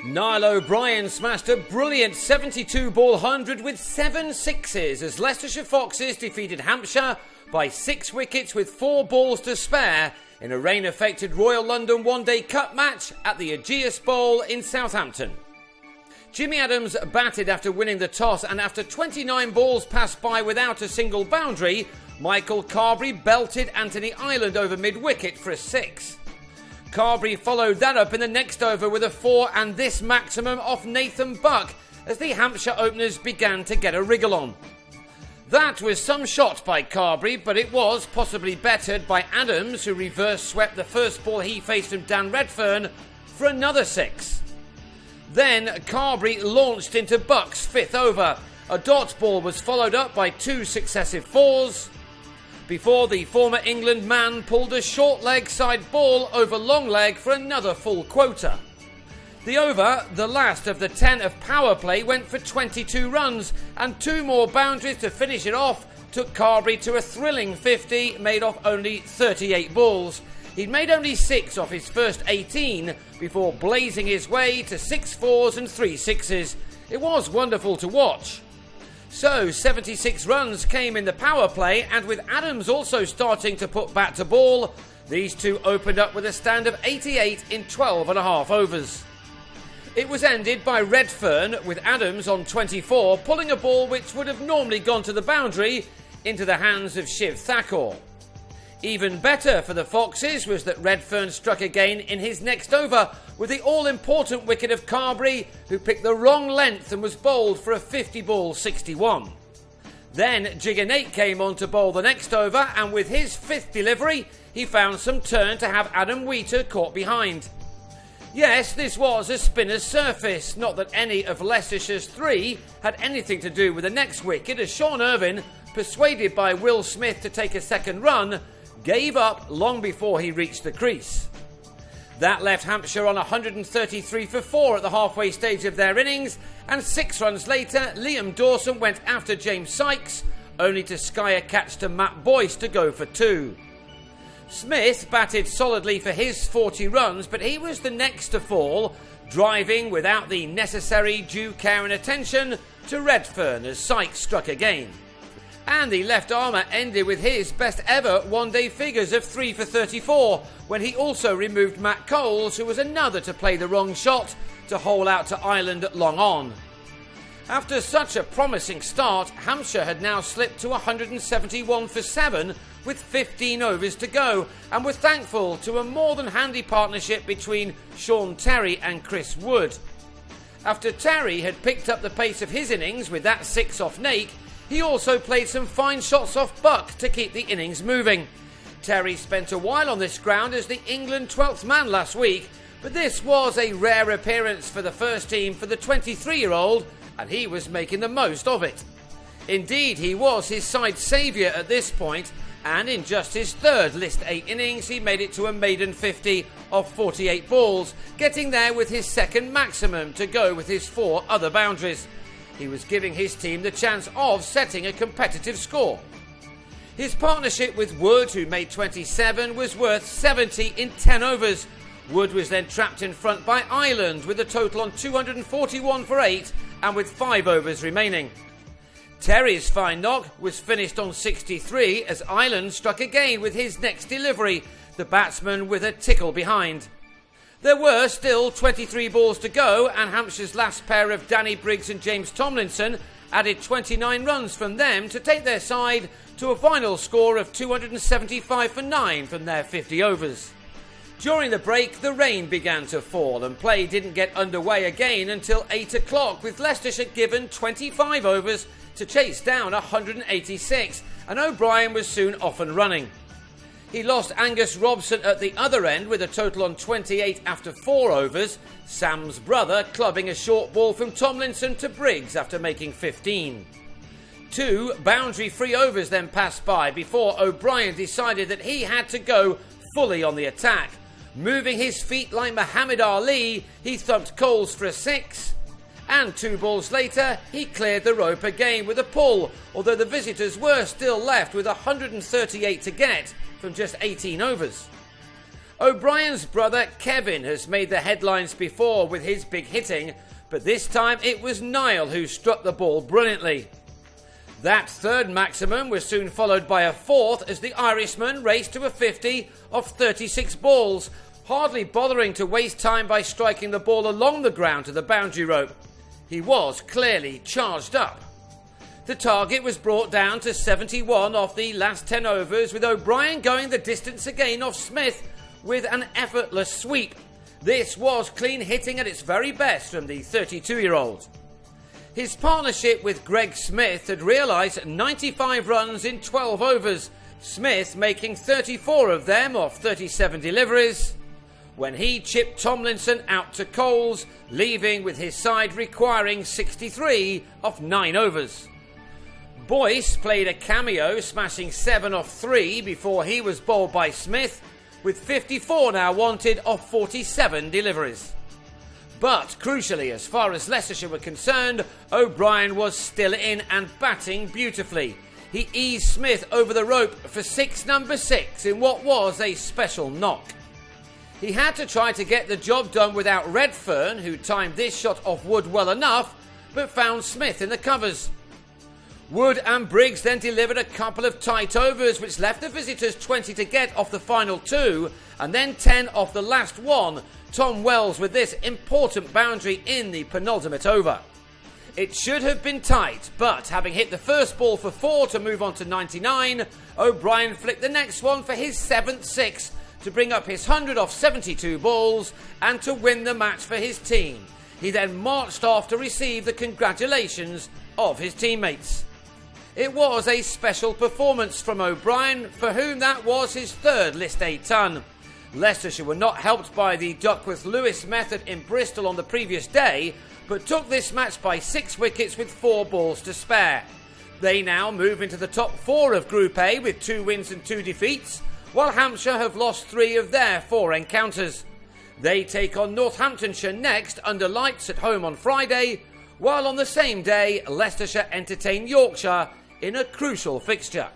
Niall O'Brien smashed a brilliant 72-ball 100 with 7 sixes as Leicestershire Foxes defeated Hampshire by 6 wickets with 4 balls to spare in a rain-affected Royal London One-Day Cup match at the Ageas Bowl in Southampton. Jimmy Adams batted after winning the toss, and after 29 balls passed by without a single boundary, Michael Carberry belted Anthony Ireland over mid-wicket for a 6. Carberry followed that up in the next over with a 4 and this maximum off Nathan Buck as the Hampshire openers began to get a wriggle on. That was some shot by Carberry, but it was possibly bettered by Adams, who reverse swept the first ball he faced from Dan Redfern for another 6. Then Carberry launched into Buck's 5th over. A dot ball was followed up by 2 successive 4s before the former England man pulled a short leg side ball over long leg for another full quota. The over, the last of the 10 of power play, went for 22 runs, and 2 more boundaries to finish it off took Carberry to a thrilling 50 made off only 38 balls. He'd made only 6 off his first 18 before blazing his way to 6 4s and 3 6s. It was wonderful to watch. So 76 runs came in the power play, and with Adams also starting to put bat to ball, these two opened up with a stand of 88 in 12.5 overs. It was ended by Redfern, with Adams on 24 pulling a ball which would have normally gone to the boundary into the hands of Shiv Thakur. Even better for the Foxes was that Redfern struck again in his next over with the all-important wicket of Carberry, who picked the wrong length and was bowled for a 50-ball 61. Then Jigger Nate came on to bowl the next over, and with his 5th delivery he found some turn to have Adam Wheater caught behind. Yes, this was a spinner's surface, not that any of Leicestershire's 3 had anything to do with the next wicket, as Sean Irvine, persuaded by Will Smith to take a second run, gave up long before he reached the crease. That left Hampshire on 133 for 4 at the halfway stage of their innings, and 6 runs later Liam Dawson went after James Sykes, only to sky a catch to Matt Boyce to go for 2. Smith batted solidly for his 40 runs, but he was the next to fall, driving without the necessary due care and attention to Redfern as Sykes struck again. And the left-armer ended with his best ever one-day figures of 3 for 34, when he also removed Matt Coles, who was another to play the wrong shot to hole out to Ireland long on. After such a promising start, Hampshire had now slipped to 171 for 7 with 15 overs to go, and were thankful to a more than handy partnership between Sean Terry and Chris Wood. After Terry had picked up the pace of his innings with that 6 off Nake, he also played some fine shots off Buck to keep the innings moving. Terry spent a while on this ground as the England 12th man last week, but this was a rare appearance for the first team for the 23-year-old, and he was making the most of it. Indeed, he was his side's saviour at this point, and in just his 3rd List 8 innings he made it to a maiden 50 off 48 balls, getting there with his 2nd maximum to go with his 4 other boundaries. He was giving his team the chance of setting a competitive score. His partnership with Wood, who made 27, was worth 70 in 10 overs. Wood was then trapped in front by Ireland with a total on 241 for 8 and with 5 overs remaining. Terry's fine knock was finished on 63 as Ireland struck again with his next delivery, the batsman with a tickle behind. There were still 23 balls to go, and Hampshire's last pair of Danny Briggs and James Tomlinson added 29 runs from them to take their side to a final score of 275 for 9 from their 50 overs. During the break, the rain began to fall, and play didn't get underway again until 8 o'clock, with Leicestershire given 25 overs to chase down 186, and O'Brien was soon off and running. He lost Angus Robson at the other end with a total on 28 after 4 overs, Sam's brother clubbing a short ball from Tomlinson to Briggs after making 15. 2 boundary-free overs then passed by before O'Brien decided that he had to go fully on the attack. Moving his feet like Muhammad Ali, he thumped Coles for a 6, and 2 balls later he cleared the rope again with a pull, although the visitors were still left with 138 to get from just 18 overs. O'Brien's brother Kevin has made the headlines before with his big hitting, but this time it was Niall who struck the ball brilliantly. That third maximum was soon followed by a fourth as the Irishman raced to a 50 off 36 balls, hardly bothering to waste time by striking the ball along the ground to the boundary rope. He was clearly charged up. The target was brought down to 71 off the last 10 overs, with O'Brien going the distance again off Smith with an effortless sweep. This was clean hitting at its very best from the 32-year-old. His partnership with Greg Smith had realised 95 runs in 12 overs, Smith making 34 of them off 37 deliveries, when he chipped Tomlinson out to Coles, leaving with his side requiring 63 off 9 overs. Boyce played a cameo, smashing 7 off 3 before he was bowled by Smith, with 54 now wanted off 47 deliveries. But crucially, as far as Leicestershire were concerned, O'Brien was still in and batting beautifully. He eased Smith over the rope for number 6 in what was a special knock. He had to try to get the job done without Redfern, who timed this shot off Wood well enough, but found Smith in the covers. Wood and Briggs then delivered a couple of tight overs which left the visitors 20 to get off the final 2 and then 10 off the last 1. Tom Wells with this important boundary in the penultimate over. It should have been tight, but having hit the first ball for 4 to move on to 99, O'Brien flicked the next one for his 7th 6 to bring up his 100 off 72 balls and to win the match for his team. He then marched off to receive the congratulations of his teammates. It was a special performance from O'Brien, for whom that was his 3rd List A ton. Leicestershire were not helped by the Duckworth-Lewis method in Bristol on the previous day, but took this match by 6 wickets with 4 balls to spare. They now move into the top 4 of Group A with 2 wins and 2 defeats, while Hampshire have lost 3 of their 4 encounters. They take on Northamptonshire next under lights at home on Friday, while on the same day Leicestershire entertain Yorkshire in a crucial fixture.